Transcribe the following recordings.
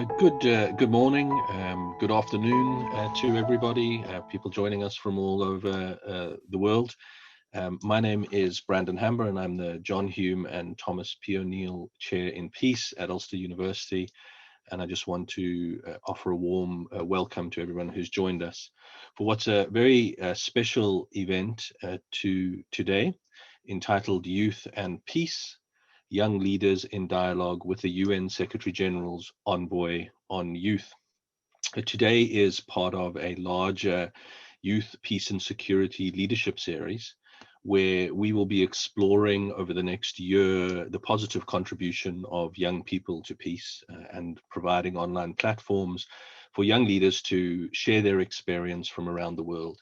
Good morning, good afternoon to everybody, people joining us from all over the world. My name is Brandon Hamber, and I'm the John Hume and Thomas P Chair in Peace at Ulster University. And I just want to offer a warm welcome to everyone who's joined us for what's a very special event today, entitled Youth and Peace: Young Leaders in Dialogue with the UN Secretary General's Envoy on Youth. Today is part of a larger Youth, Peace and Security Leadership Series, where we will be exploring over the next year the positive contribution of young people to peace and providing online platforms for young leaders to share their experience from around the world.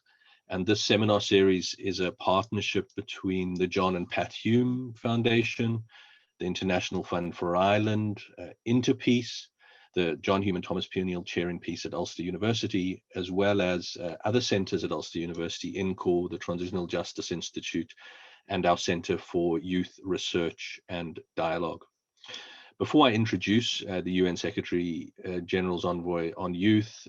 And this seminar series is a partnership between the John and Pat Hume Foundation, the International Fund for Ireland, Interpeace, the John Hume and Thomas P Chair in Peace at Ulster University, as well as other centres at Ulster University, INCORE, the Transitional Justice Institute, and our Centre for Youth Research and Dialogue. Before I introduce the UN Secretary General's Envoy on Youth,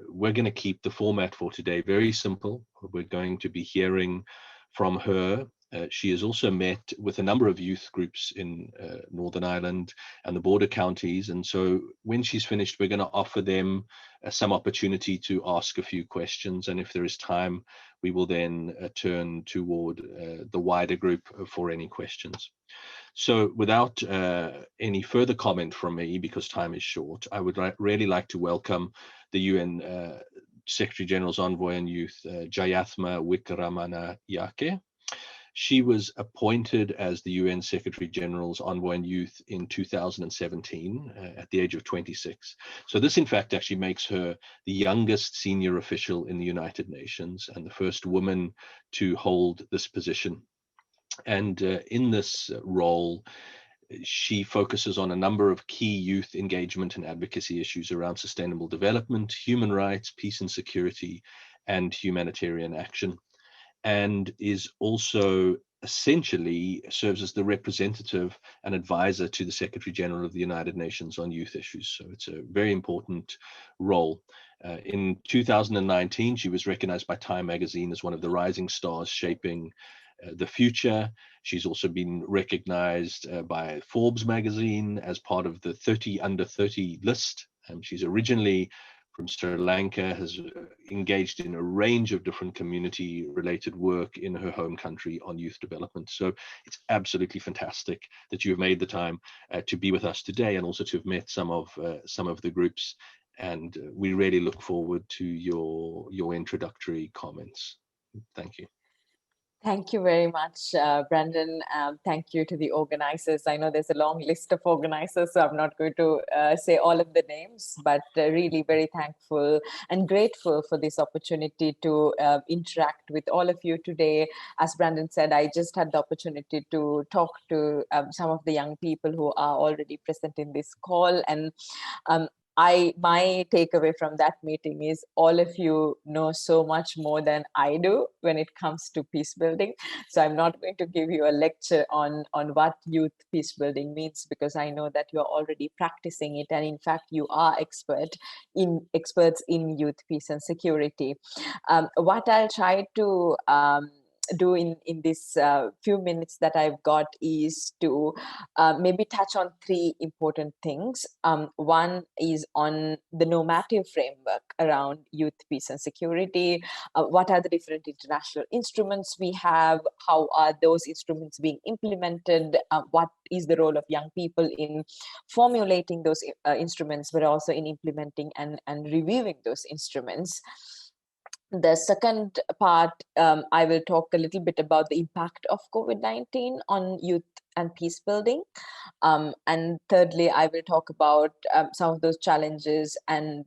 we're going to keep the format for today very simple. We're going to be hearing from her. She has also met with a number of youth groups in Northern Ireland and the border counties. And so when she's finished, we're going to offer them some opportunity to ask a few questions. And if there is time, we will then turn toward the wider group for any questions. So without any further comment from me, because time is short, I would really like to welcome the UN Secretary General's Envoy on Youth, Jayathma Wickramanayake. She was appointed as the UN Secretary General's Envoy on Youth in 2017 at the age of 26. So this, in fact, actually makes her the youngest senior official in the United Nations and the first woman to hold this position. And in this role, she focuses on a number of key youth engagement and advocacy issues around sustainable development, human rights, peace and security, and humanitarian action, and is also essentially serves as the representative and advisor to the Secretary General of the United Nations on youth issues. So it's a very important role. In 2019, she was recognized by Time magazine as one of the rising stars shaping the future. She's also been recognized by Forbes magazine as part of the 30 under 30 list. She's originally from Sri Lanka, has engaged in a range of different community related work in her home country on youth development. So it's absolutely fantastic that you have made the time to be with us today, and also to have met some of the groups. And we really look forward to your introductory comments. Thank you. Thank you very much, Brandon. Thank you to the organizers. I know there's a long list of organizers, so I'm not going to say all of the names, but really very thankful and grateful for this opportunity to interact with all of you today. As Brandon said, I just had the opportunity to talk to some of the young people who are already present in this call. And my takeaway from that meeting is all of you know so much more than I do when it comes to peace building. So I'm not going to give you a lecture on what youth peace building means, because I know that you're already practicing it. And in fact, you are experts in youth peace and security. What I'll try to do in this few minutes that I've got is to maybe touch on three important things. One is on the normative framework around youth, peace and security. What are the different international instruments we have? How are those instruments being implemented? What is the role of young people in formulating those instruments, but also in implementing and reviewing those instruments? The second part, I will talk a little bit about the impact of COVID-19 on youth and peace building. And thirdly, I will talk about some of those challenges and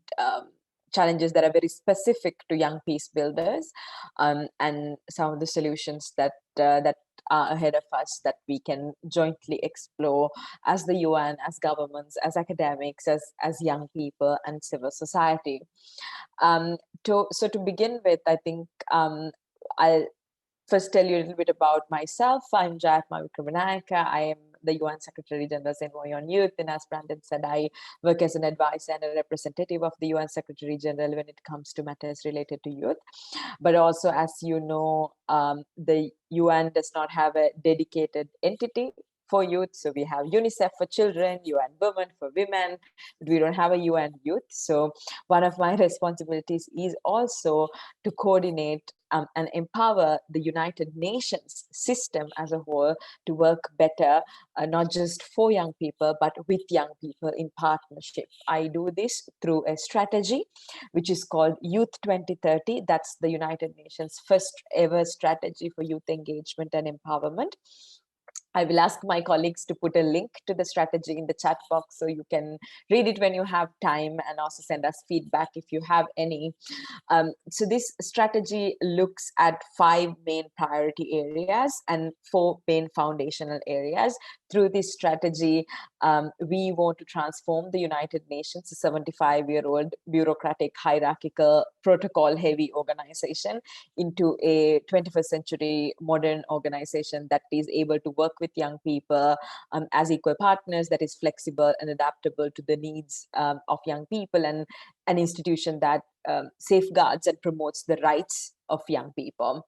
challenges that are very specific to young peace builders, and some of the solutions that are ahead of us that we can jointly explore as the UN, as governments, as academics, as young people and civil society. So to begin with, I think I'll first tell you a little bit about myself. I'm Jayathma Wickramanayake. I am the UN Secretary General's Envoy on Youth. And as Brandon said, I work as an advisor and a representative of the UN Secretary General when it comes to matters related to youth. But also, as you know, the UN does not have a dedicated entity for youth. So we have UNICEF for children, UN Women for women, but we don't have a UN youth. So one of my responsibilities is also to coordinate and empower the United Nations system as a whole to work better, not just for young people, but with young people in partnership. I do this through a strategy, which is called Youth 2030. That's the United Nations' first ever strategy for youth engagement and empowerment. I will ask my colleagues to put a link to the strategy in the chat box so you can read it when you have time, and also send us feedback if you have any. So this strategy looks at 5 main priority areas and 4 main foundational areas. Through this strategy, we want to transform the United Nations, a 75-year-old bureaucratic, hierarchical, protocol-heavy organization, into a 21st century modern organization that is able to work with young people as equal partners, that is flexible and adaptable to the needs of young people, and an institution that safeguards and promotes the rights of young people.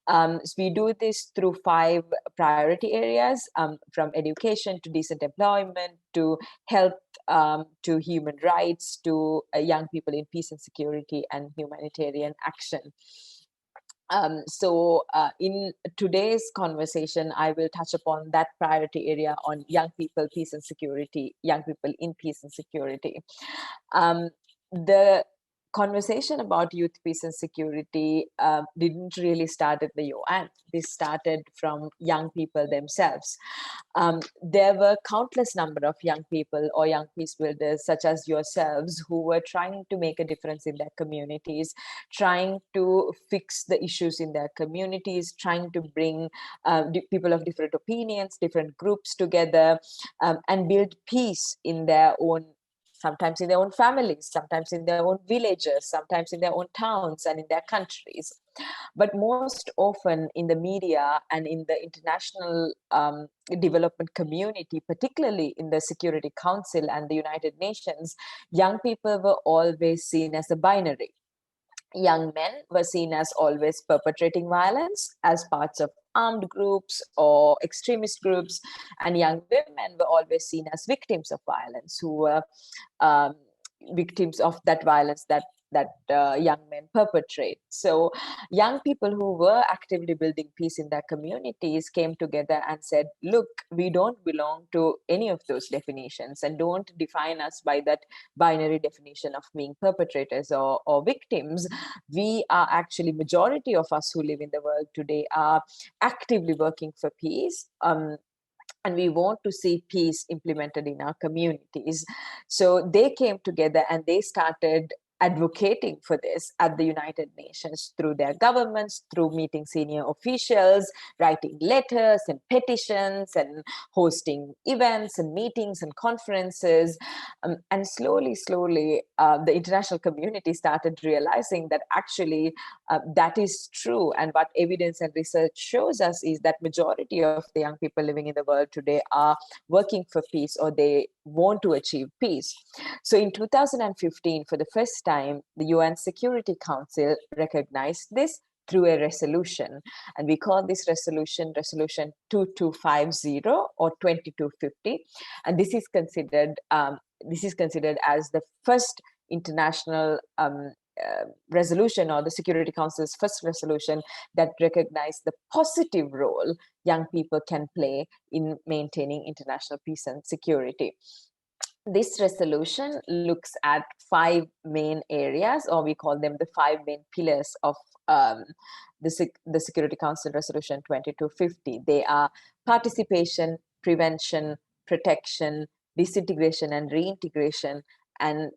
So we do this through 5 priority areas, from education to decent employment, to health, to human rights, to young people in peace and security, and humanitarian action. So in today's conversation, I will touch upon that priority area on young people, peace and security, young people in peace and security. The conversation about youth, peace and security didn't really start at the UN. This started from young people themselves. There were countless number of young people or young peace builders such as yourselves who were trying to make a difference in their communities, trying to fix the issues in their communities, trying to bring people of different opinions, different groups together, and build peace in their own, sometimes in their own families, sometimes in their own villages, sometimes in their own towns and in their countries. But most often in the media and in the international development community, particularly in the Security Council and the United Nations, young people were always seen as a binary. Young men were seen as always perpetrating violence as parts of armed groups or extremist groups, and young women were always seen as victims of violence, who were victims of that violence that young men perpetrate. So young people who were actively building peace in their communities came together and said, look, we don't belong to any of those definitions, and don't define us by that binary definition of being perpetrators or victims. We are actually, majority of us who live in the world today are actively working for peace. And we want to see peace implemented in our communities. So they came together and they started advocating for this at the United Nations through their governments, through meeting senior officials, writing letters and petitions, and hosting events and meetings and conferences. And slowly, the international community started realizing that actually that is true. And what evidence and research shows us is that majority of the young people living in the world today are working for peace, or they want to achieve peace. So in 2015, for the first time, the UN Security Council recognized this through a resolution. And we call this resolution 2250 or 2250. And this is considered as the first international resolution, or the Security Council's first resolution, that recognized the positive role young people can play in maintaining international peace and security. This resolution looks at 5 main areas, or we call them the 5 main pillars of the Security Council Resolution 2250. They are participation, prevention, protection, disintegration and reintegration, and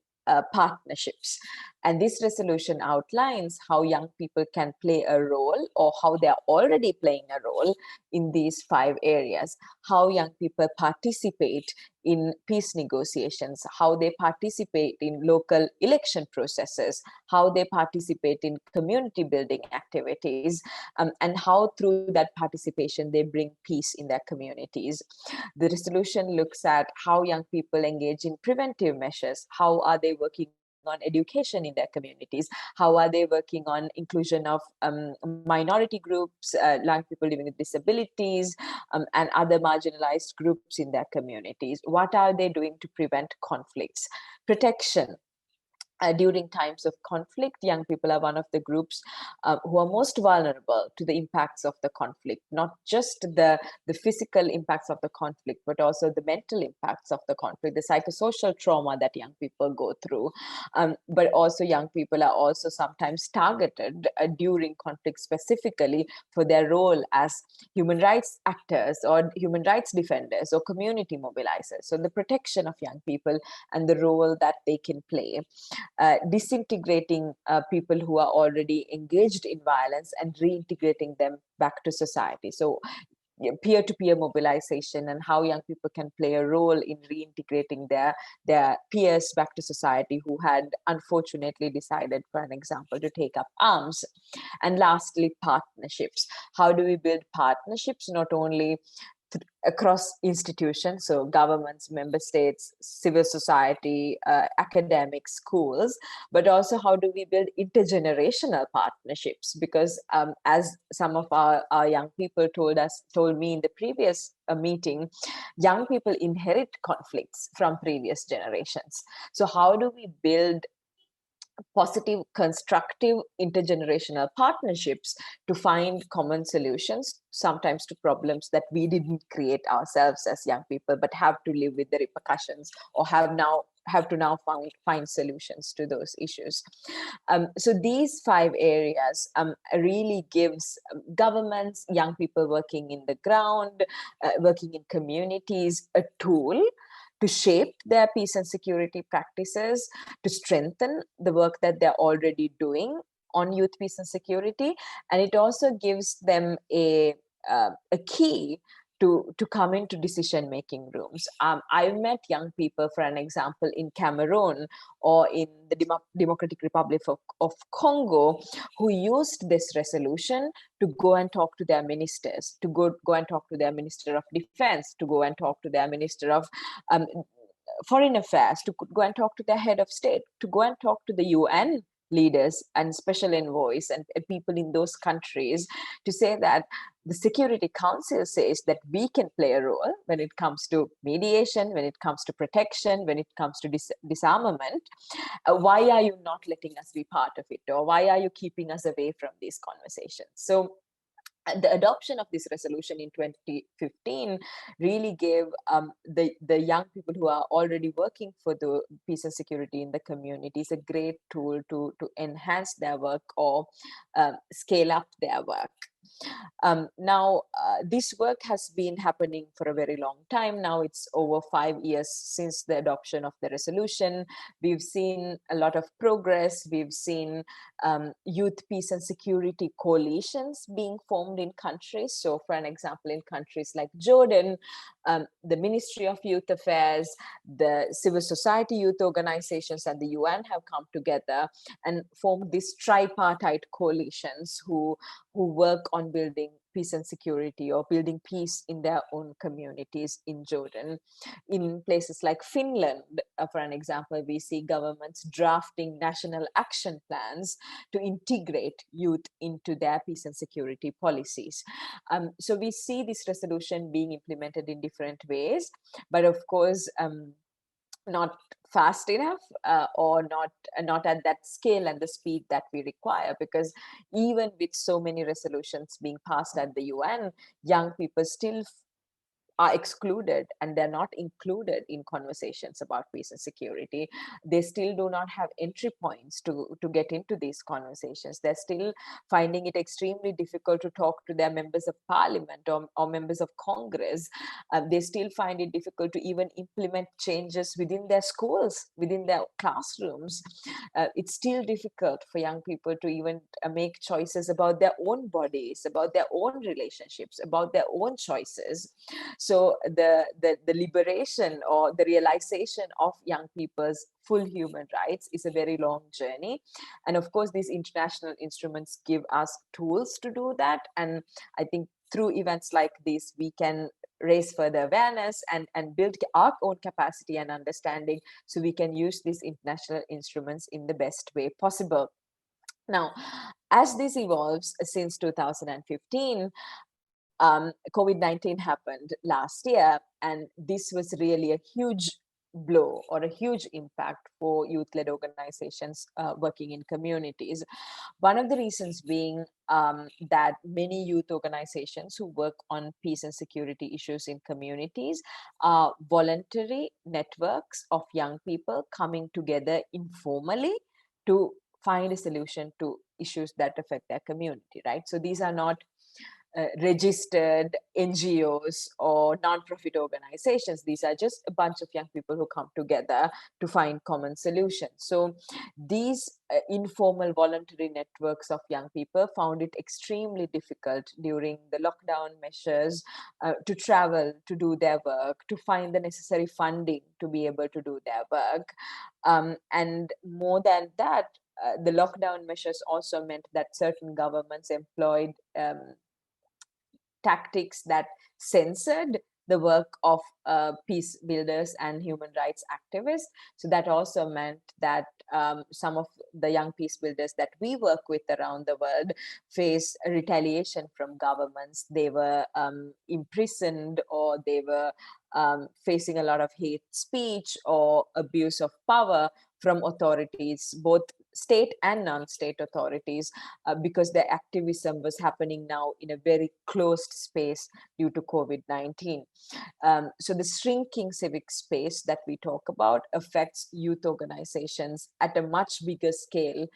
partnerships. And this resolution outlines how young people can play a role, or how they are already playing a role in these 5 areas. How young people participate in peace negotiations, how they participate in local election processes, how they participate in community building activities, and how through that participation they bring peace in their communities. The resolution looks at how young people engage in preventive measures. How are they working on education in their communities? How are they working on inclusion of minority groups, young people living with disabilities, and other marginalized groups in their communities? What are they doing to prevent conflicts? Protection. During times of conflict, young people are one of the groups who are most vulnerable to the impacts of the conflict, not just the physical impacts of the conflict, but also the mental impacts of the conflict, the psychosocial trauma that young people go through. But also young people are also sometimes targeted during conflict, specifically for their role as human rights actors or human rights defenders or community mobilizers. So the protection of young people and the role that they can play. Disintegrating people who are already engaged in violence and reintegrating them back to society. So peer-to-peer mobilization and how young people can play a role in reintegrating their peers back to society who had unfortunately decided, for an example, to take up arms. And lastly, partnerships. How do we build partnerships not only across institutions, so governments, member states, civil society, academics, schools, but also how do we build intergenerational partnerships? Because as some of our young people told me in the previous meeting, young people inherit conflicts from previous generations. So how do we build positive, constructive intergenerational partnerships to find common solutions, sometimes to problems that we didn't create ourselves as young people, but have to live with the repercussions, or have to now find solutions to those issues. So these 5 areas really gives governments, young people working in the ground, working in communities, a tool to shape their peace and security practices, to strengthen the work that they're already doing on youth peace and security. And it also gives them a key to come into decision-making rooms. I've met young people, for an example, in Cameroon or in the Democratic Republic of Congo, who used this resolution to go and talk to their ministers, to go and talk to their Minister of Defense, to go and talk to their Minister of Foreign Affairs, to go and talk to their head of state, to go and talk to the UN leaders and special envoys and people in those countries, to say that the Security Council says that we can play a role when it comes to mediation, when it comes to protection, when it comes to disarmament. Why are you not letting us be part of it? Or why are you keeping us away from these conversations? So the adoption of this resolution in 2015 really gave the young people who are already working for the peace and security in the communities a great tool to enhance their work or scale up their work. Now, this work has been happening for a very long time. Now it's over 5 years since the adoption of the resolution. We've seen a lot of progress. We've seen youth peace and security coalitions being formed in countries. So for an example, in countries like Jordan, the Ministry of Youth Affairs, the civil society youth organizations, and the UN have come together and formed these tripartite coalitions who work on building peace and security or building peace in their own communities in Jordan. In places like Finland, for an example, we see governments drafting national action plans to integrate youth into their peace and security policies. So we see this resolution being implemented in different ways, but of course, not fast enough or not at that scale and the speed that we require, because even with so many resolutions being passed at the UN, young people still are excluded and they're not included in conversations about peace and security. They still do not have entry points to get into these conversations. They're still finding it extremely difficult to talk to their members of parliament or members of Congress. They still find it difficult to even implement changes within their schools, within their classrooms. It's still difficult for young people to even make choices about their own bodies, about their own relationships, about their own choices. So the liberation or the realization of young people's full human rights is a very long journey. And of course, these international instruments give us tools to do that. And I think through events like this, we can raise further awareness and build our own capacity and understanding so we can use these international instruments in the best way possible. Now, as this evolves since 2015, COVID-19 happened last year, and this was really a huge blow or a huge impact for youth-led organizations working in communities. One of the reasons being that many youth organizations who work on peace and security issues in communities are voluntary networks of young people coming together informally to find a solution to issues that affect their community, right? So these are not registered NGOs or non-profit organizations. These are just a bunch of young people who come together to find common solutions. So these informal voluntary networks of young people found it extremely difficult during the lockdown measures to travel, to do their work, to find the necessary funding to be able to do their work. And more than that, the lockdown measures also meant that certain governments employed tactics that censored the work of peace builders and human rights activists. So that also meant that some of the young peace builders that we work with around the world face retaliation from governments. They were imprisoned, or they were facing a lot of hate speech or abuse of power from authorities, both state and non-state authorities, because their activism was happening now in a very closed space due to COVID-19. So the shrinking civic space that we talk about affects youth organizations at a much bigger scale,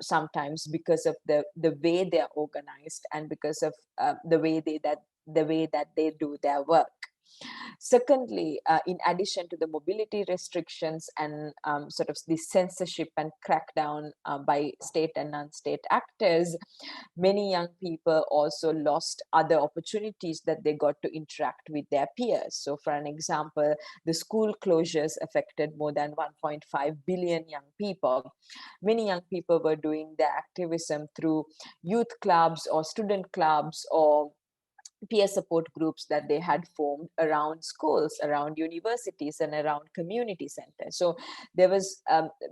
sometimes because of the way they're organized and because of the way that they do their work. Secondly, in addition to the mobility restrictions and sort of the censorship and crackdown by state and non-state actors, many young people also lost other opportunities that they got to interact with their peers. So for an example, the school closures affected more than 1.5 billion young people. Many young people were doing their activism through youth clubs or student clubs or peer support groups that they had formed around schools, around universities, and around community centers. So there was,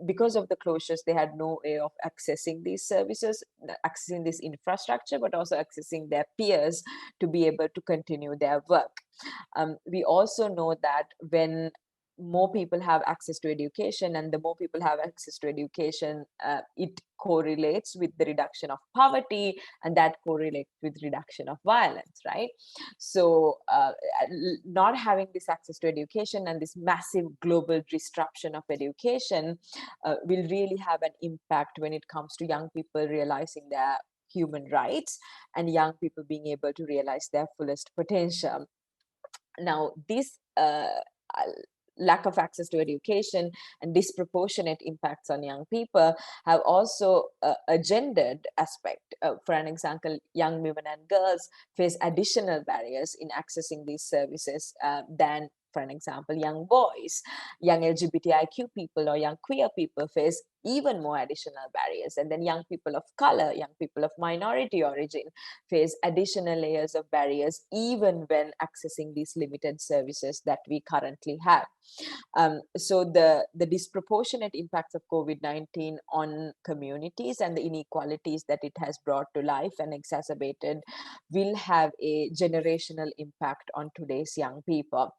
because of the closures, they had no way of accessing these services, accessing this infrastructure, but also accessing their peers to be able to continue their work. We also know that when more people have access to education, and the more people have access to education, it correlates with the reduction of poverty, and that correlates with reduction of violence, right? So not having this access to education and this massive global disruption of education will really have an impact when it comes to young people realizing their human rights and young people being able to realize their fullest potential. Now, this lack of access to education and disproportionate impacts on young people have also a gendered aspect. For an example, young women and girls face additional barriers in accessing these services than, for an example, young boys. Young LGBTIQ people or young queer people face even more additional barriers. And then young people of color, young people of minority origin face additional layers of barriers, even when accessing these limited services that we currently have. So the disproportionate impacts of COVID-19 on communities and the inequalities that it has brought to life and exacerbated will have a generational impact on today's young people.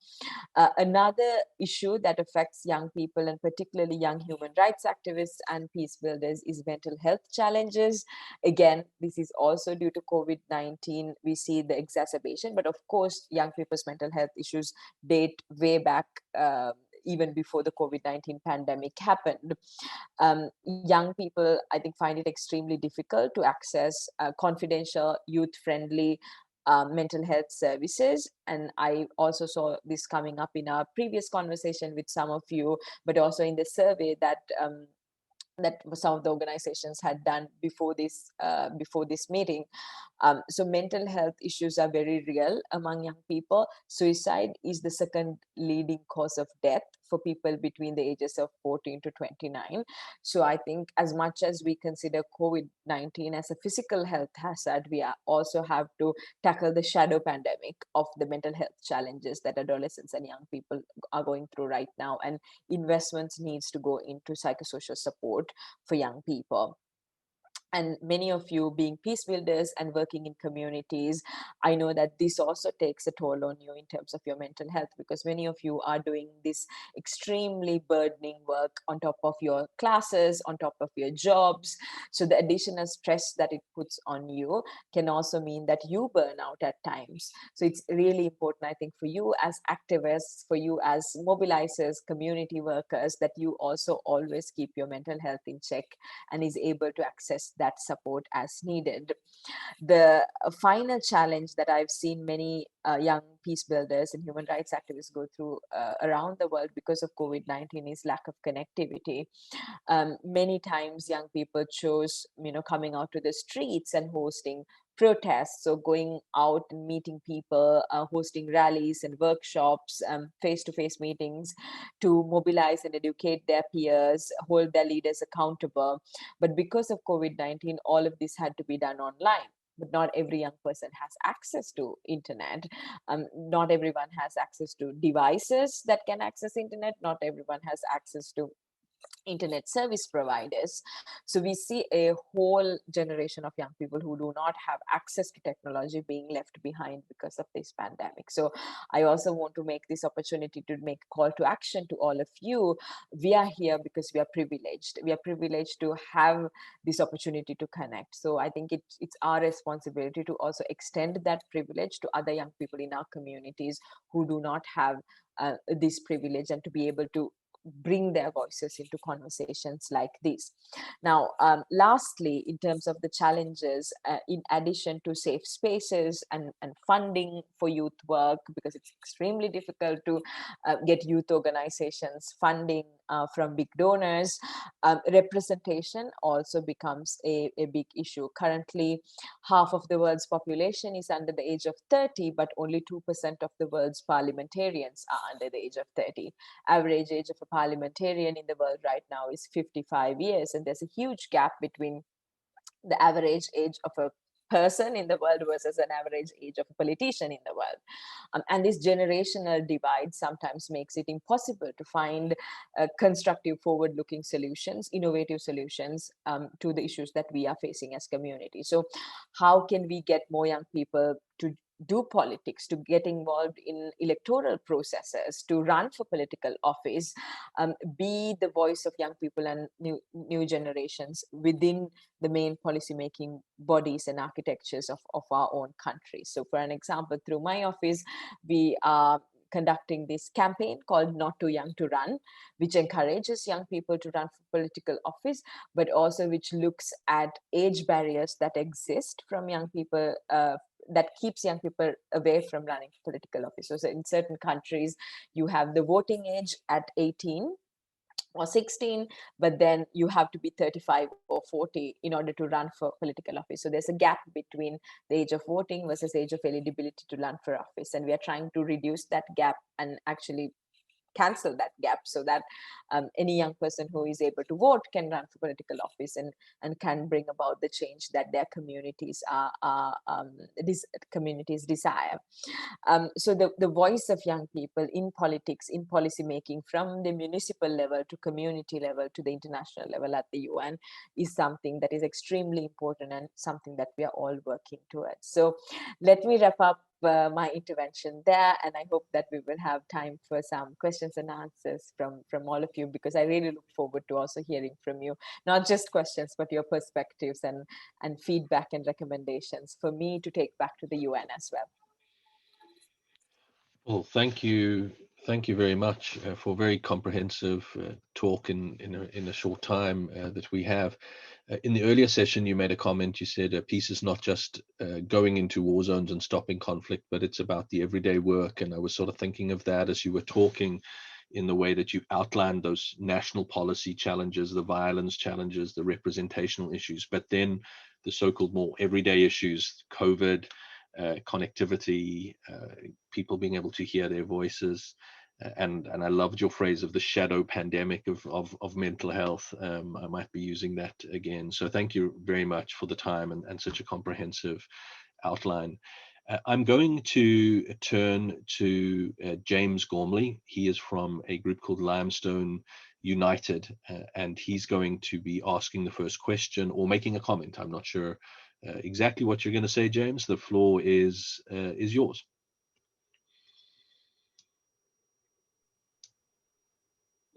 Another issue that affects young people, and particularly young human rights activists, activists and peace builders is mental health challenges. Again, this is also due to COVID-19. We see the exacerbation, but of course, young people's mental health issues date way back, even before the COVID-19 pandemic happened. Young people, I think, find it extremely difficult to access confidential, youth-friendly mental health services. And I also saw this coming up in our previous conversation with some of you, but also in the survey that that some of the organizations had done before this meeting. So mental health issues are very real among young people. Suicide is the second leading cause of death for people between the ages of 14 to 29. So I think as much as we consider COVID-19 as a physical health hazard, we also have to tackle the shadow pandemic of the mental health challenges that adolescents and young people are going through right now. And investments needs to go into psychosocial support for young people. And many of you being peace builders and working in communities, I know that this also takes a toll on you in terms of your mental health, because many of you are doing this extremely burdening work on top of your classes, on top of your jobs. So the additional stress that it puts on you can also mean that you burn out at times. So it's really important, I think, for you as activists, for you as mobilizers, community workers, that you also always keep your mental health in check and is able to access that support as needed. The final challenge that I've seen many young peace builders and human rights activists go through around the world because of COVID-19 is lack of connectivity. Many times young people chose, coming out to the streets and hosting protests, so going out and meeting people, hosting rallies and workshops, face-to-face meetings to mobilize and educate their peers, hold their leaders accountable. But because of COVID-19, all of this had to be done online. But not every young person has access to internet. Not everyone has access to devices that can access internet. Not everyone has access to internet service providers. So we see a whole generation of young people who do not have access to technology being left behind because of this pandemic. So I also want to make this opportunity to make a call to action to all of you. We are here because we are privileged. We are privileged to have this opportunity to connect. So I think it's our responsibility to also extend that privilege to other young people in our communities who do not have this privilege, and to be able to bring their voices into conversations like this. Now, lastly, in terms of the challenges, in addition to safe spaces and funding for youth work, because it's extremely difficult to get youth organizations funding from big donors, representation also becomes a big issue. Currently, half of the world's population is under the age of 30, but only 2% of the world's parliamentarians are under the age of 30. Average age of a parliamentarian in the world right now is 55 years, and there's a huge gap between the average age of a person in the world versus an average age of a politician in the world. And this generational divide sometimes makes it impossible to find constructive, forward-looking solutions, innovative solutions to the issues that we are facing as communities. So how can we get more young people to do politics, to get involved in electoral processes, to run for political office, be the voice of young people and new generations within the main policymaking bodies and architectures of our own country. So for an example, through my office, we are conducting this campaign called Not Too Young to Run, which encourages young people to run for political office, but also which looks at age barriers that exist from young people, that keeps young people away from running for political office. So in certain countries, you have the voting age at 18 or 16, but then you have to be 35 or 40 in order to run for political office. So there's a gap between the age of voting versus age of eligibility to run for office. And we are trying to reduce that gap and actually cancel that gap, so that any young person who is able to vote can run for political office and can bring about the change that their communities communities desire. So the voice of young people in politics, in policy making, from the municipal level to community level to the international level at the UN, is something that is extremely important and something that we are all working towards. So let me wrap up my intervention there, and I hope that we will have time for some questions and answers from all of you, because I really look forward to also hearing from you, not just questions, but your perspectives and feedback and recommendations for me to take back to the UN as well. Well, thank you. Thank you very much for a very comprehensive talk in a short time that we have. In the earlier session, you made a comment. You said peace is not just going into war zones and stopping conflict, but it's about the everyday work. And I was sort of thinking of that as you were talking, in the way that you outlined those national policy challenges, the violence challenges, the representational issues, but then the so-called more everyday issues, COVID, connectivity, people being able to hear their voices. And I loved your phrase of the shadow pandemic of mental health. I might be using that again. So thank you very much for the time and such a comprehensive outline. I'm going to turn to James Gormley. He is from a group called Limestone United, and he's going to be asking the first question or making a comment. I'm not sure exactly what you're going to say, James. The floor is yours.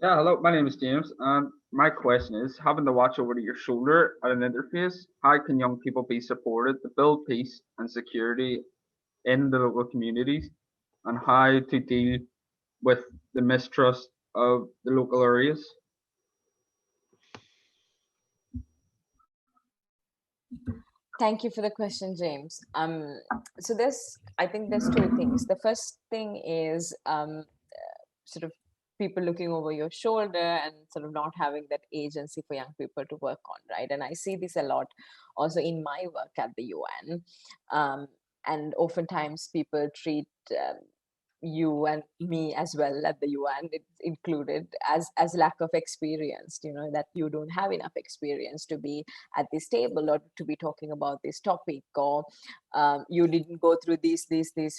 Yeah, hello, my name is James, and my question is, having to watch over your shoulder at an interface, how can young people be supported to build peace and security in the local communities, and how to deal with the mistrust of the local areas? Thank you for the question, James. So I think there's two things. The first thing is sort of people looking over your shoulder and sort of not having that agency for young people to work on, right? And I see this a lot also in my work at the UN. And oftentimes people treat you and me as well at the UN, it's included, as lack of experience, that you don't have enough experience to be at this table or to be talking about this topic, or you didn't go through these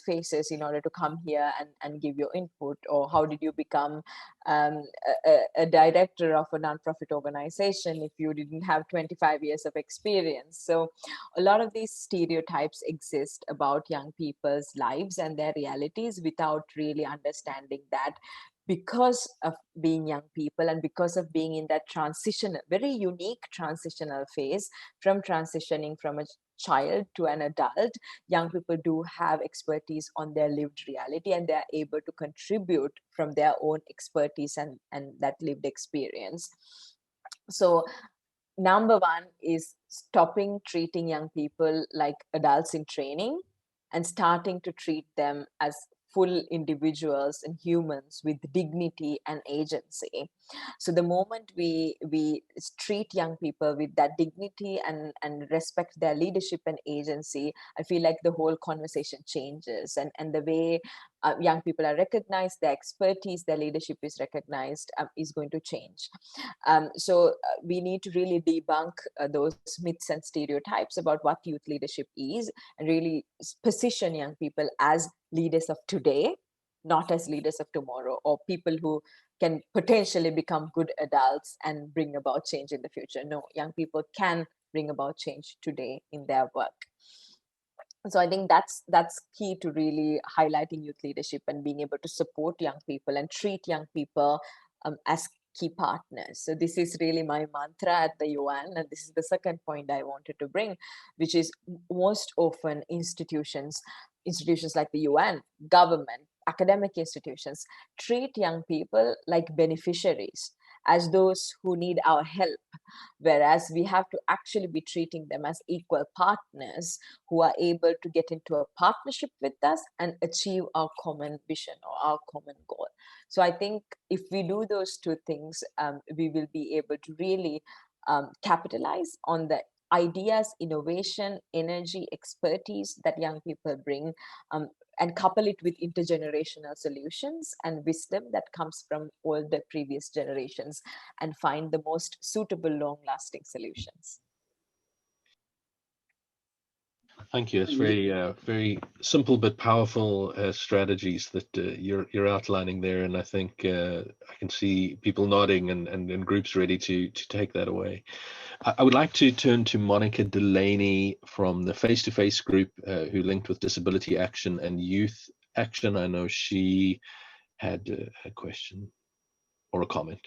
phases in order to come here and give your input, or how did you become a director of a nonprofit organization if you didn't have 25 years of experience. So a lot of these stereotypes exist about young people's lives and their realities without really understanding that because of being young people and because of being in that very unique transitional phase from transitioning from a child to an adult, young people do have expertise on their lived reality, and they're able to contribute from their own expertise and that lived experience. So number one is stopping treating young people like adults in training and starting to treat them as full individuals and humans with dignity and agency. So the moment we treat young people with that dignity and respect their leadership and agency, I feel like the whole conversation changes, and the way young people are recognized, their expertise, their leadership is recognized, is going to change. So we need to really debunk those myths and stereotypes about what youth leadership is, and really position young people as leaders of today, not as leaders of tomorrow, or people who can potentially become good adults and bring about change in the future. No, young people can bring about change today in their work. So I think that's key to really highlighting youth leadership and being able to support young people and treat young people as key partners. So this is really my mantra at the UN, and this is the second point I wanted to bring, which is most often institutions like the UN, government, academic institutions treat young people like beneficiaries, as those who need our help, whereas we have to actually be treating them as equal partners who are able to get into a partnership with us and achieve our common vision or our common goal. So I think if we do those two things, we will be able to really capitalize on the ideas, innovation, energy, expertise that young people bring, and couple it with intergenerational solutions and wisdom that comes from all the previous generations, and find the most suitable, long-lasting solutions. Thank you. It's very simple but powerful strategies that you're outlining there, and I think I can see people nodding and groups ready to take that away. I would like to turn to Monica Delaney from the Face-to-Face group, who linked with Disability Action and Youth Action. I know she had a question or a comment.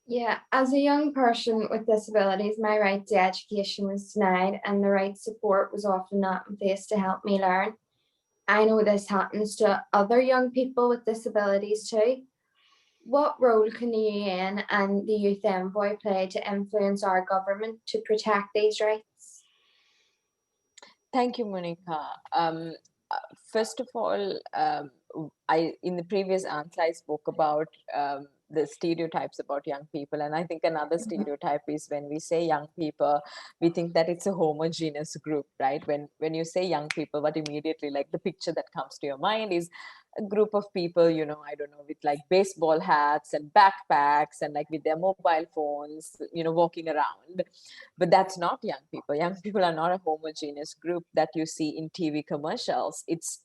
Yeah, as a young person with disabilities, my right to education was denied and the right support was often not in place to help me learn. I know this happens to other young people with disabilities too. What role can the UN and the Youth Envoy play to influence our government to protect these rights? Thank you, Monica. First of all, in the previous answer, I spoke about the stereotypes about young people. And I think another stereotype is when we say young people, we think that it's a homogeneous group, right? When you say young people, what immediately, like the picture that comes to your mind is a group of people, I don't know, with like baseball hats and backpacks and like with their mobile phones, walking around. But that's not young people. Young people are not a homogeneous group that you see in TV commercials. It's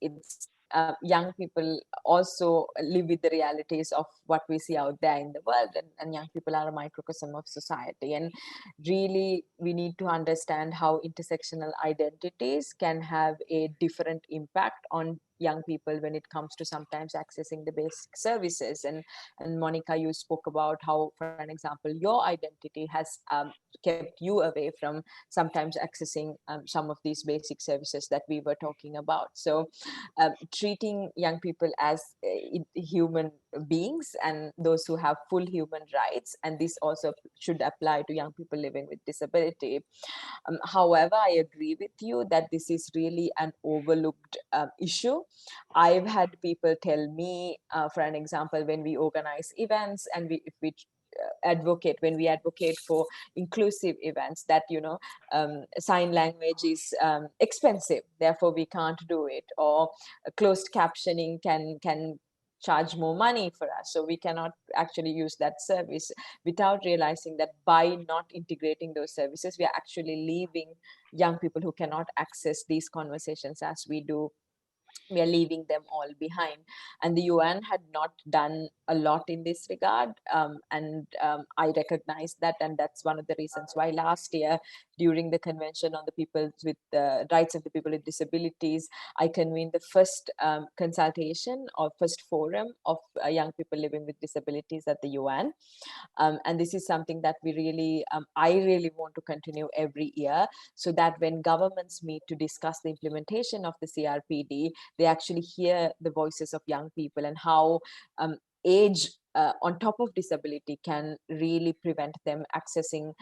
young people also live with the realities of what we see out there in the world, and young people are a microcosm of society. And really, we need to understand how intersectional identities can have a different impact on young people when it comes to sometimes accessing the basic services. And Monica, you spoke about how, for an example, your identity has kept you away from sometimes accessing some of these basic services that we were talking about. So treating young people as human beings and those who have full human rights, and this also should apply to young people living with disability. However, I agree with you that this is really an overlooked issue. I've had people tell me, for an example, when we organize events and when we advocate for inclusive events, that sign language is expensive, therefore we can't do it, or closed captioning can charge more money for us, so we cannot actually use that service, without realizing that by not integrating those services, we are actually leaving young people who cannot access these conversations as we do. We are leaving them all behind. And the UN had not done a lot in this regard. And I recognize that. And that's one of the reasons why last year, during the Convention on the Rights of the People with Disabilities, I convened the first consultation or first forum of young people living with disabilities at the UN. And this is something that I really want to continue every year, so that when governments meet to discuss the implementation of the CRPD, they actually hear the voices of young people and how age on top of disability can really prevent them accessing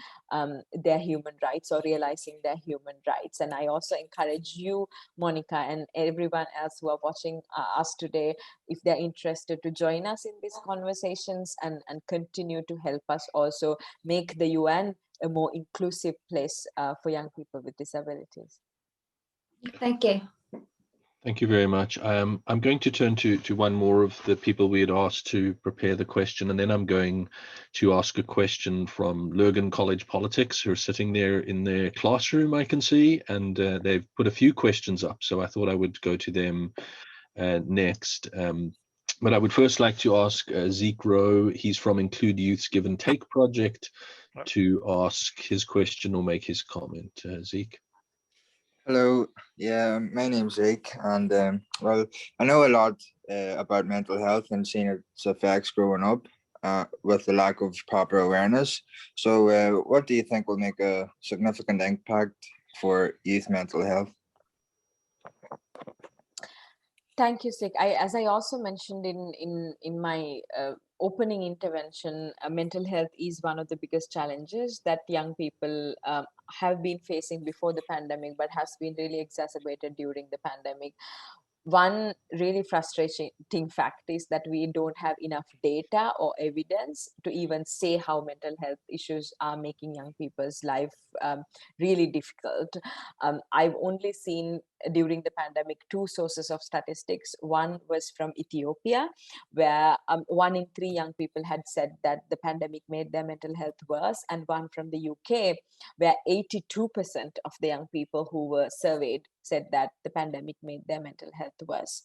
their human rights or realizing their human rights. And I also encourage you, Monica, and everyone else who are watching us today, if they're interested, to join us in these conversations and continue to help us also make the UN a more inclusive place for young people with disabilities. Thank you. Thank you very much. I'm going to turn to one more of the people we had asked to prepare the question, and then I'm going to ask a question from Lurgan College Politics, who are sitting there in their classroom, I can see, and they've put a few questions up, so I thought I would go to them next. But I would first like to ask Zeke Rowe, he's from Include Youth's Give and Take project, to ask his question or make his comment. Zeke. Hello, yeah, my name's Zeke, and well, I know a lot about mental health and seeing its effects growing up with the lack of proper awareness. So what do you think will make a significant impact for youth mental health? Thank you, Sik. As I also mentioned in my opening intervention, mental health is one of the biggest challenges that young people have been facing before the pandemic, but has been really exacerbated during the pandemic. One really frustrating fact is that we don't have enough data or evidence to even say how mental health issues are making young people's life really difficult. I've only seen during the pandemic 2 sources of statistics. One was from Ethiopia, where 1 in 3 young people had said that the pandemic made their mental health worse, and one from the UK, where 82% of the young people who were surveyed said that the pandemic made their mental health worse.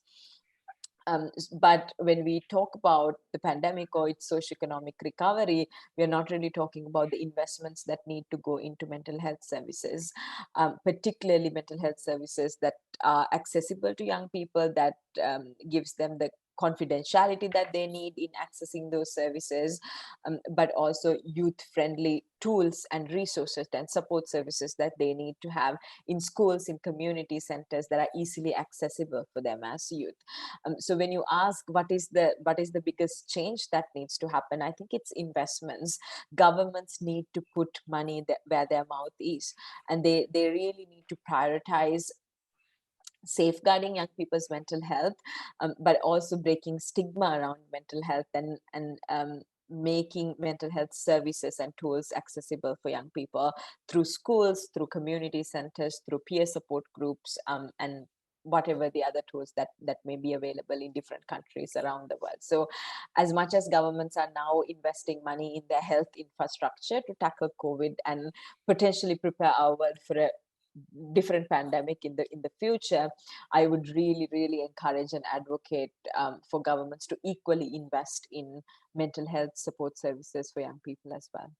But when we talk about the pandemic or its socioeconomic recovery, we are not really talking about the investments that need to go into mental health services, particularly mental health services that are accessible to young people, that gives them the confidentiality that they need in accessing those services, but also youth-friendly tools and resources and support services that they need to have in schools, in community centers that are easily accessible for them as youth. So when you ask what is the biggest change that needs to happen, I think it's investments. Governments need to put money where their mouth is, and they really need to prioritize safeguarding young people's mental health, but also breaking stigma around mental health, and making mental health services and tools accessible for young people through schools, through community centers, through peer support groups, and whatever the other tools that may be available in different countries around the world. So as much as governments are now investing money in their health infrastructure to tackle COVID and potentially prepare our world for a different pandemic in the future, I would really encourage and advocate for governments to equally invest in mental health support services for young people as well.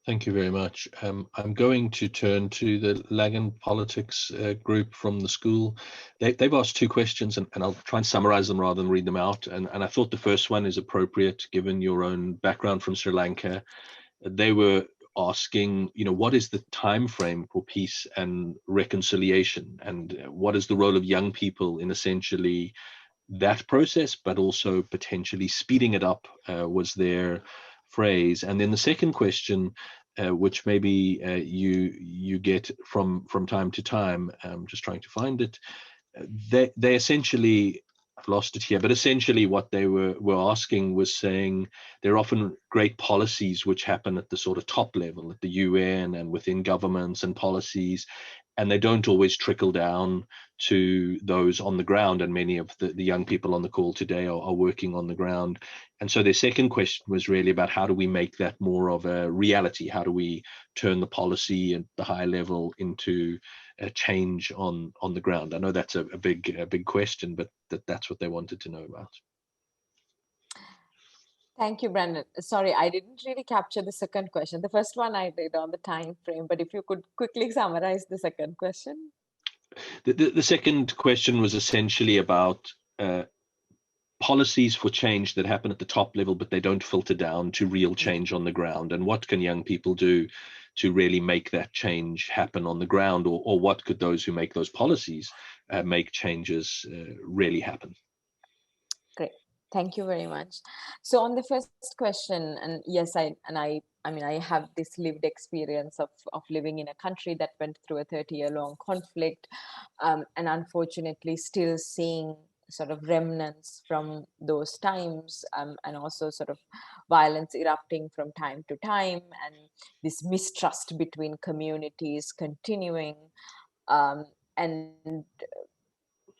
Thank you very much. I'm going to turn to the Lagan Politics group from the school. They've asked two questions, and I'll try and summarize them rather than read them out. And I thought the first one is appropriate given your own background from Sri Lanka. They were asking, what is the time frame for peace and reconciliation, and what is the role of young people in essentially that process, but also potentially speeding it up, was their phrase. And then the second question, which maybe you get from time to time, just trying to find it, they essentially, I've lost it here, but essentially what they were asking was saying there are often great policies which happen at the sort of top level, at the UN and within governments and policies, and they don't always trickle down to those on the ground. And many of the young people on the call today are working on the ground. And so their second question was really about how do we make that more of a reality? How do we turn the policy at the high level into a change on the ground? I know that's a big question, but that's what they wanted to know about. Thank you, Brandon. Sorry, I didn't really capture the second question. The first one I did on the time frame, but if you could quickly summarize the second question. The second question was essentially about policies for change that happen at the top level, but they don't filter down to real change on the ground. And what can young people do to really make that change happen on the ground, or what could those who make those policies make changes really happen? Great. Thank you very much. So on the first question, and yes, I have this lived experience of living in a country that went through a 30-year-long conflict, and unfortunately still seeing sort of remnants from those times, and also sort of violence erupting from time to time, and this mistrust between communities continuing. And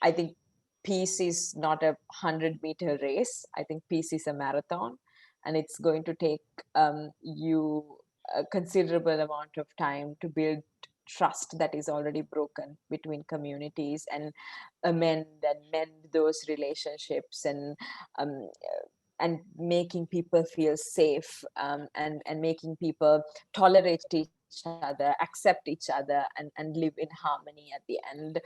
I think peace is not a 100-meter race. I think peace is a marathon, and it's going to take you a considerable amount of time to build trust that is already broken between communities, and mend those relationships, and making people feel safe, and making people tolerate each other, accept each other, and live in harmony at the end.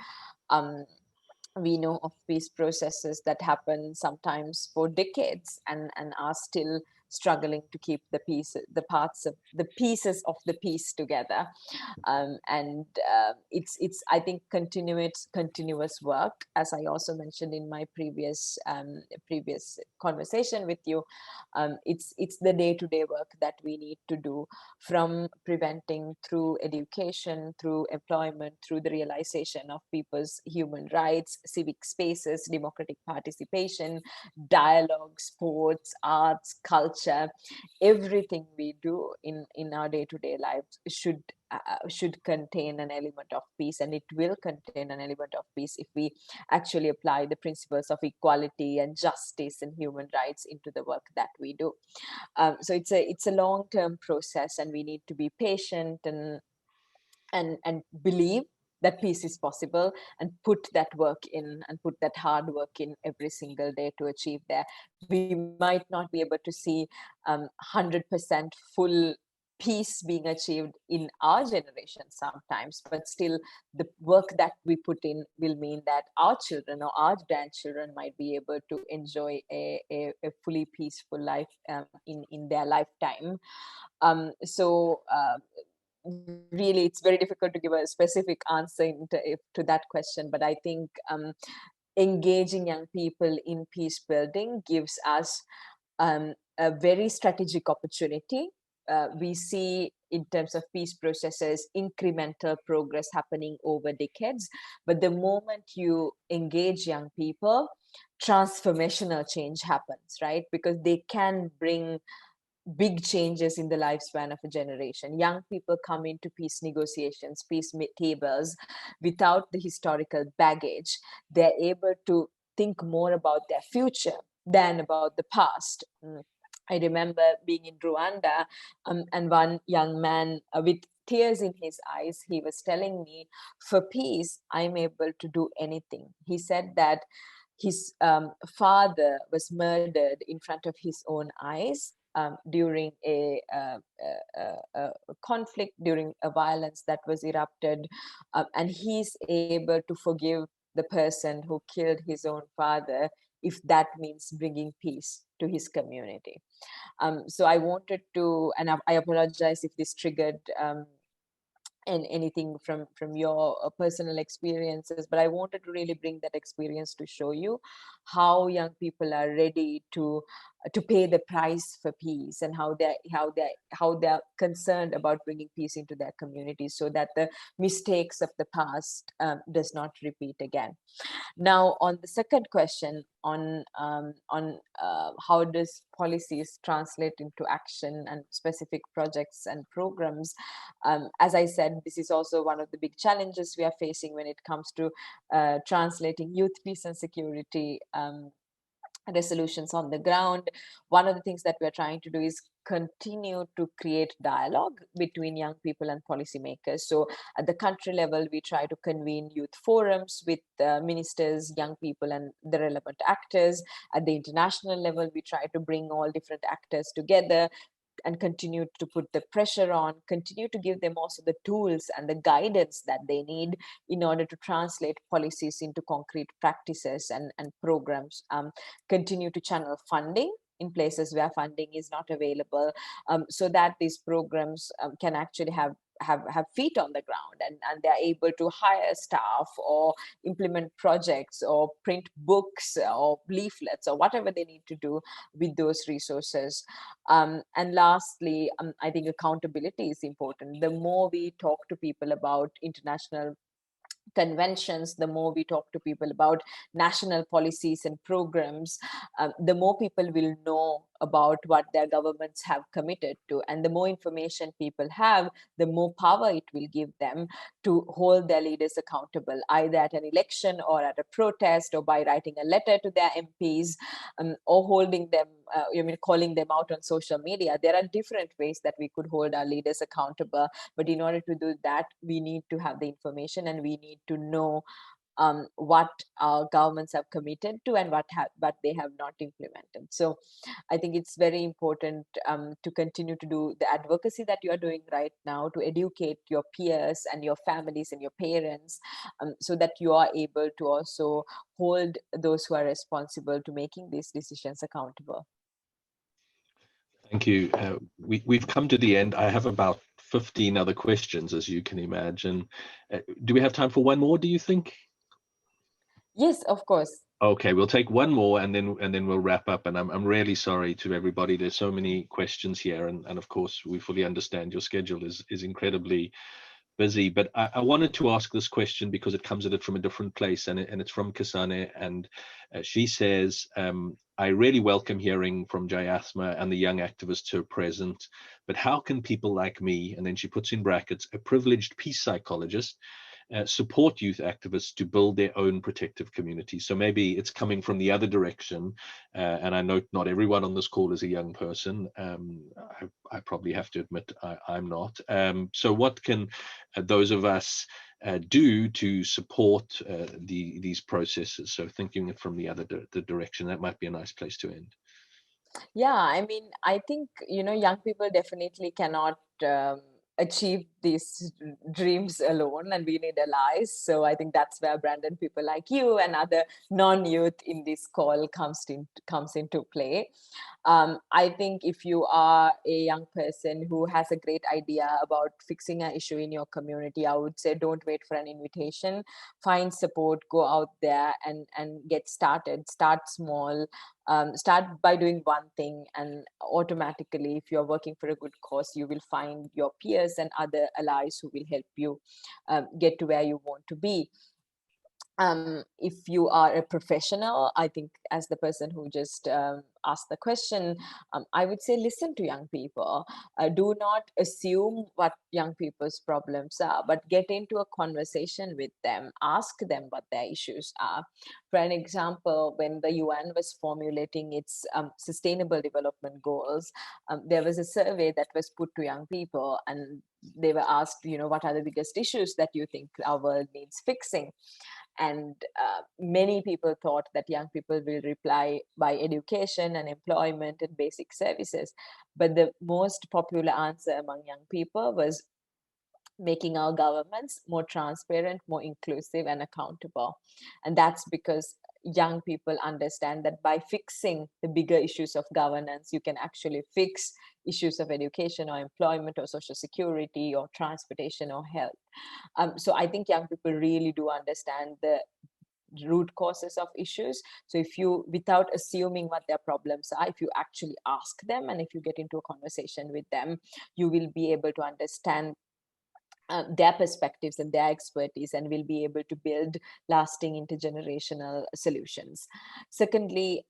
We know of peace processes that happen sometimes for decades and are still struggling to keep the pieces of the piece together. It's I think continuous work, as I also mentioned in my previous conversation with you. It's the day-to-day work that we need to do, from preventing through education, through employment, through the realization of people's human rights, civic spaces, democratic participation, dialogue, sports, arts, culture. Everything we do in our day-to-day lives should contain an element of peace, and it will contain an element of peace if we actually apply the principles of equality and justice and human rights into the work that we do. So it's a long-term process, and we need to be patient and believe that peace is possible, and put that work in, and put that hard work in every single day to achieve that. We might not be able to see 100% full peace being achieved in our generation sometimes, but still the work that we put in will mean that our children or our grandchildren might be able to enjoy a fully peaceful life in their lifetime. So really, it's very difficult to give a specific answer to that question, but I think engaging young people in peace building gives us a very strategic opportunity. We see in terms of peace processes, incremental progress happening over decades. But the moment you engage young people, transformational change happens, right? Because they can bring big changes in the lifespan of a generation. Young people come into peace negotiations, peace tables without the historical baggage. They're able to think more about their future than about the past. I remember being in Rwanda, and one young man with tears in his eyes, he was telling me, for peace, I'm able to do anything. He said that his father was murdered in front of his own eyes during a conflict, during a violence that was erupted, and he's able to forgive the person who killed his own father if that means bringing peace to his community. So I wanted to, and I apologize if this triggered and anything from your personal experiences, but I wanted to really bring that experience to show you how young people are ready to pay the price for peace, and how they're concerned about bringing peace into their communities, so that the mistakes of the past does not repeat again. Now, on the second question on how does policies translate into action and specific projects and programs, as I said, this is also one of the big challenges we are facing when it comes to translating youth peace and security resolutions on the ground. One of the things that we're trying to do is continue to create dialogue between young people and policymakers. So at the country level, we try to convene youth forums with ministers, young people, and the relevant actors. At the international level, we try to bring all different actors together and continue to put the pressure on, continue to give them also the tools and the guidance that they need in order to translate policies into concrete practices and programs, continue to channel funding in places where funding is not available, so that these programs can actually have feet on the ground, and they're able to hire staff or implement projects or print books or leaflets or whatever they need to do with those resources. And lastly, I think accountability is important. The more we talk to people about international conventions, the more we talk to people about national policies and programs, the more people will know about what their governments have committed to. And the more information people have, the more power it will give them to hold their leaders accountable, either at an election or at a protest, or by writing a letter to their MPs, or holding them, calling them out on social media. There are different ways that we could hold our leaders accountable. But in order to do that, we need to have the information, and we need to know what our governments have committed to and what they have not implemented. So I think it's very important to continue to do the advocacy that you are doing right now, to educate your peers and your families and your parents, so that you are able to also hold those who are responsible to making these decisions accountable. Thank you. We've come to the end. I have about 15 other questions, as you can imagine. Do we have time for one more, do you think? Yes, of course. Okay, we'll take one more and then we'll wrap up. And I'm really sorry to everybody. There's so many questions here, and of course we fully understand your schedule is incredibly busy. But I wanted to ask this question because it comes at it from a different place, and it's from Kasane, and she says, I really welcome hearing from Jayathma and the young activists who are present, but how can people like me, and then she puts in brackets, a privileged peace psychologist, support youth activists to build their own protective community? So maybe it's coming from the other direction, and I know not everyone on this call is a young person. I probably have to admit I'm not. So what can those of us do to support these processes. So thinking it from the direction, that might be a nice place to end. Yeah, I mean, I think, young people definitely cannot achieve these dreams alone, and we need allies. So I think that's where Brandon, people like you and other non-youth in this call comes into play. I think if you are a young person who has a great idea about fixing an issue in your community, I would say don't wait for an invitation. Find support, go out there and get started. Start small. Start by doing one thing, and automatically, if you're working for a good cause, you will find your peers and other allies who will help you get to where you want to be. If you are a professional, I think as the person who just asked the question, I would say listen to young people. Do not assume what young people's problems are, but get into a conversation with them. Ask them what their issues are. For an example, when the UN was formulating its sustainable development goals, there was a survey that was put to young people, and they were asked, what are the biggest issues that you think our world needs fixing? And many people thought that young people will reply by education and employment and basic services. But the most popular answer among young people was making our governments more transparent, more inclusive, and accountable. And that's because young people understand that by fixing the bigger issues of governance, you can actually fix issues of education or employment or social security or transportation or health. So I think young people really do understand the root causes of issues. So if you, without assuming what their problems are, if you actually ask them and if you get into a conversation with them, you will be able to understand their perspectives and their expertise, and will be able to build lasting intergenerational solutions. Secondly,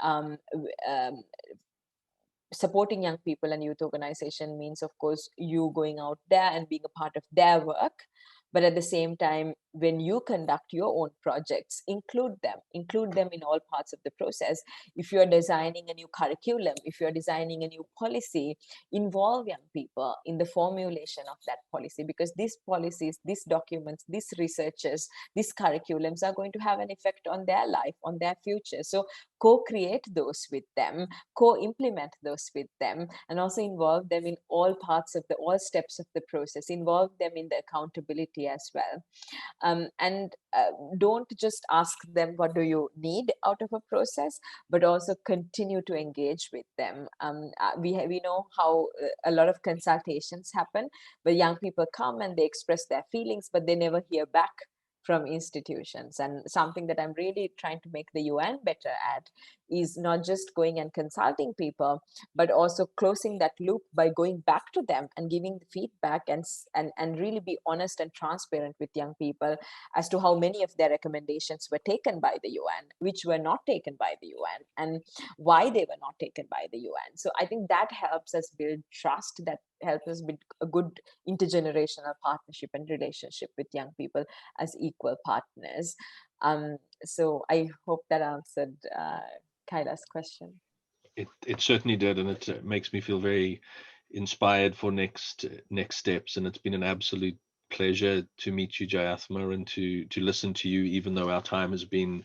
supporting young people and youth organization means, of course, you going out there and being a part of their work. But at the same time, when you conduct your own projects, include them in all parts of the process. If you're designing a new curriculum, if you're designing a new policy, involve young people in the formulation of that policy, because these policies, these documents, these researches, these curriculums are going to have an effect on their life, on their future. So co-create those with them, co-implement those with them, and also involve them in all steps of the process, involve them in the accountability as well. And don't just ask them what do you need out of a process, but also continue to engage with them. We know how a lot of consultations happen, where young people come and they express their feelings, but they never hear back from institutions. And something that I'm really trying to make the UN better at is not just going and consulting people, but also closing that loop by going back to them and giving the feedback and really be honest and transparent with young people as to how many of their recommendations were taken by the UN, which were not taken by the UN, and why they were not taken by the UN. So I think that helps us build trust, that helps us build a good intergenerational partnership and relationship with young people as equal partners. So I hope that answered Kyla's question. It certainly did, and it makes me feel very inspired for next steps. And it's been an absolute pleasure to meet you, Jayathma, and to listen to you, even though our time has been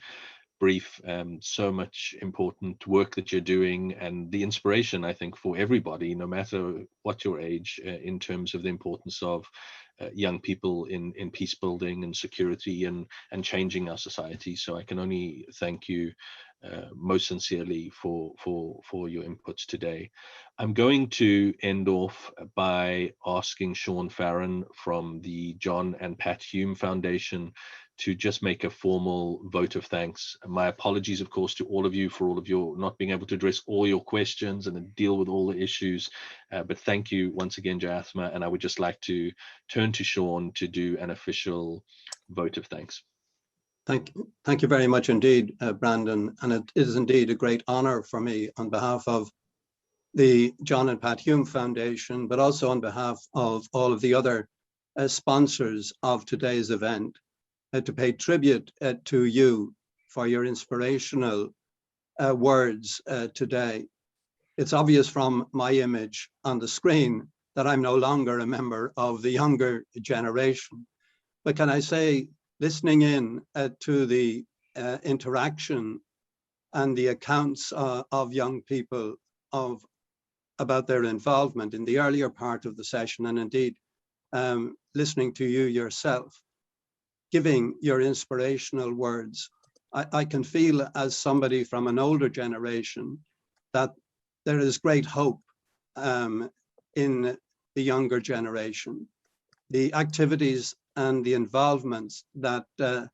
brief. So much important work that you're doing, and the inspiration, I think, for everybody, no matter what your age, in terms of the importance of young people in peace building and security and changing our society. So I can only thank you most sincerely for your inputs today. I'm going to end off by asking Sean Farron from the John and Pat Hume Foundation to just make a formal vote of thanks. My apologies, of course, to all of you for all of your not being able to address all your questions and deal with all the issues. But thank you once again, Jayathma, and I would just like to turn to Sean to do an official vote of thanks. Thank you very much indeed, Brandon. And it is indeed a great honor for me on behalf of the John and Pat Hume Foundation, but also on behalf of all of the other sponsors of today's event, to pay tribute to you for your inspirational words today. It's obvious from my image on the screen that I'm no longer a member of the younger generation, But can I say, listening in to the interaction and the accounts of young people about their involvement in the earlier part of the session, and indeed listening to you yourself, giving your inspirational words, I can feel, as somebody from an older generation, that there is great hope in the younger generation. The activities and the involvements that the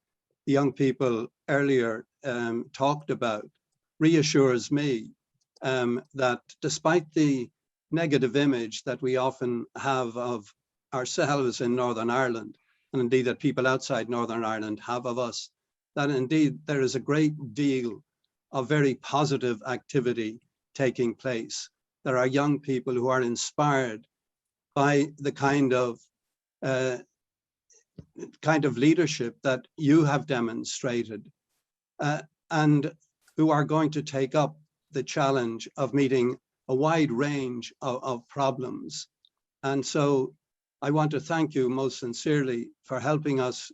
young people earlier talked about reassures me that despite the negative image that we often have of ourselves in Northern Ireland, and indeed that people outside Northern Ireland have of us, that indeed there is a great deal of very positive activity taking place. There are young people who are inspired by the kind of leadership that you have demonstrated, and who are going to take up the challenge of meeting a wide range of problems. And so I want to thank you most sincerely for helping us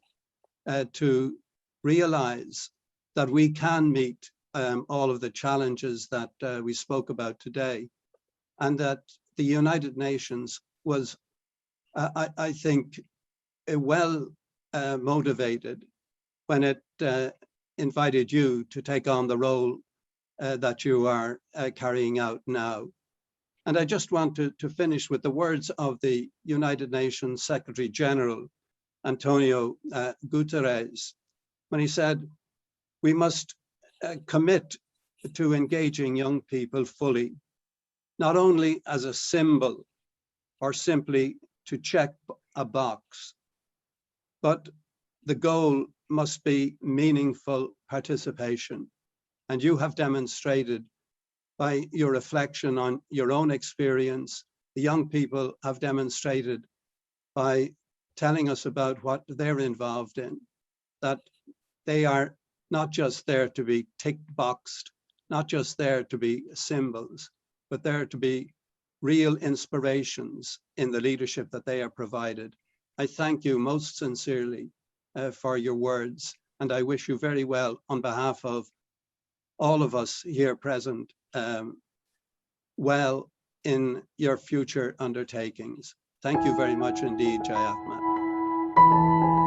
to realize that we can meet all of the challenges that we spoke about today, and that the United Nations was, I think, well motivated when it invited you to take on the role that you are carrying out now. And I just want to finish with the words of the United Nations Secretary General, Antonio Guterres, when he said, we must commit to engaging young people fully, not only as a symbol or simply to check a box, but the goal must be meaningful participation. And you have demonstrated by your reflection on your own experience, the young people have demonstrated by telling us about what they're involved in, that they are not just there to be ticked boxed, not just there to be symbols, but there to be real inspirations in the leadership that they are provided. I thank you most sincerely for your words, and I wish you very well on behalf of all of us here present, well in your future undertakings. Thank you very much indeed, Jayathma.